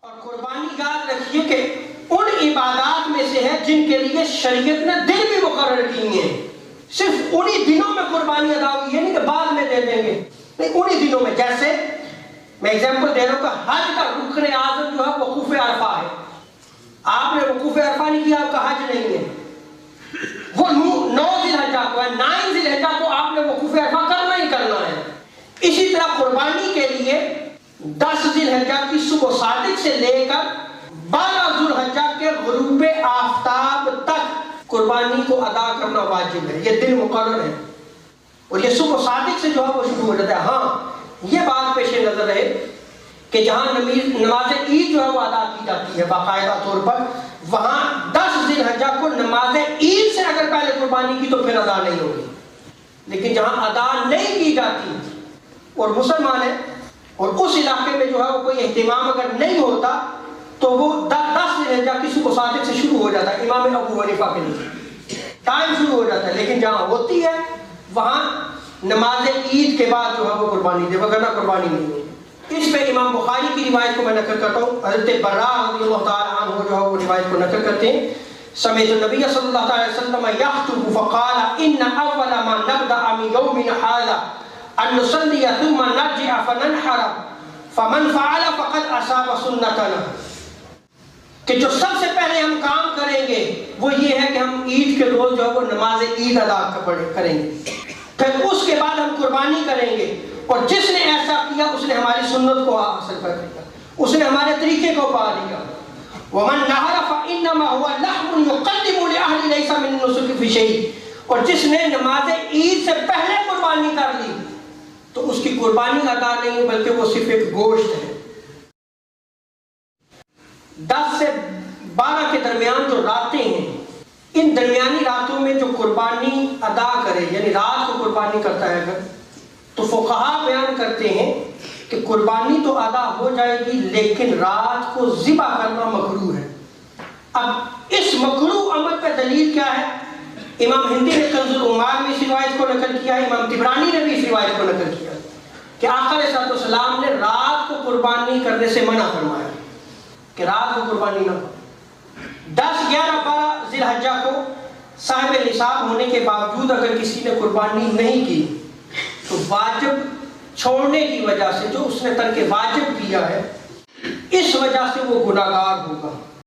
اور قربانی یاد رکھیے کہ ان عبادات میں سے ہے جن کے لیے شریعت نے دن بھی مقرر کیے ہیں. صرف انہی دنوں میں قربانی ادا ہوئی ہے، نہیں کہ بعد میں دے دیں گے، نہیں، انہی دنوں میں. جیسے میں ایگزامپل دے رہا ہوں کہ حج کا رکن اعظم جو ہے وقوف عرفہ ہے. آپ نے وقوف عرفہ نہیں کیا، آپ کا حج نہیں ہے. وہ 9 ذی الحجہ کو ہے، 9 ذی الحجہ کو آپ نے وقوف عرفہ کرنا ہی کرنا ہے. اسی طرح قربانی کے لیے 10 ذی الحجہ کی صبح صادق سے لے کر 12 ذی الحجہ کے غروب آفتاب تک قربانی کو ادا کرنا واجب ہے. یہ دن مقرر ہے اور یہ صبح صادق سے جو ہے وہ شروع ہو جاتا ہے. ہاں، یہ بات پیش نظر ہے کہ جہاں نماز عید جو ہے وہ ادا کی جاتی ہے باقاعدہ طور پر، وہاں 10 ذی الحجہ کو نماز عید سے اگر پہلے قربانی کی تو پھر ادا نہیں ہوگی. لیکن جہاں ادا نہیں کی جاتی اور مسلمان ہے اور اس علاقے میں جو ہے وہ کوئی اہتمام اگر نہیں ہوتا تو وہ 10 ذی الحجہ کی صبح صادق سے شروع ہو جاتا ہے. امام ابو حنیفہ کے لیے ٹائم شروع ہو جاتا ہے. لیکن جہاں ہوتی ہے وہاں نماز عید کے بعد جو ہے وہ قربانی دے، وگرنہ قربانی نہیں ہوگی. اس پہ امام بخاری کی روایت کو میں نقل کرتا ہوں. حضرت براء رضی اللہ تعالیٰ عنہ جو ہے وہ روایت کو نقل کرتے ہیں. سمعت النبی صلی اللہ علیہ وسلم یخطب فقال ان اول ما نبدا من یومنا هذا ان نصلي ثم نرجع فننحر فمن فعل فقد اصاب سنتنا. کہ جو سب سے پہلے ہم کام کریں گے وہ یہ ہے کہ ہم عید کے روز جو ہے وہ نماز عید ادا کریں گے، پھر اس کے بعد ہم قربانی کریں گے، اور جس نے ایسا کیا اس نے ہماری سنت کو حاصل کر لیا، اس نے ہمارے طریقے کو پا لیا. ومن نحر فانما هو لحم يقدم لاهل ليس من النسك في شيء. اور جس نے نماز عید سے پہلے قربانی کر لی تو اس کی قربانی ادا نہیں بلکہ وہ صرف ایک گوشت ہے. 10 سے 12 کے درمیان جو راتیں ہیں، ان درمیانی راتوں میں جو قربانی ادا کرے، یعنی رات کو قربانی کرتا ہے اگر، تو فقہا بیان کرتے ہیں کہ قربانی تو ادا ہو جائے گی لیکن رات کو ذبح کرنا مکروہ ہے. اب اس مکروہ عمل پہ دلیل کیا ہے؟ امام ہندی نے کنز العمال میں اس روایت کو نقل کیا ہے، امام طبرانی نے بھی اس روایت کو نقل کیا کہ آقا علیہ السلام نے رات کو قربانی کرنے سے منع فرمایا کہ رات کو قربانی نہ ہو. 10، 11، 12 ذی الحجہ کو صاحب نصاب ہونے کے باوجود اگر کسی نے قربانی نہیں کی تو واجب چھوڑنے کی وجہ سے، جو اس نے ترک واجب کیا ہے، اس وجہ سے وہ گناہگار ہوگا.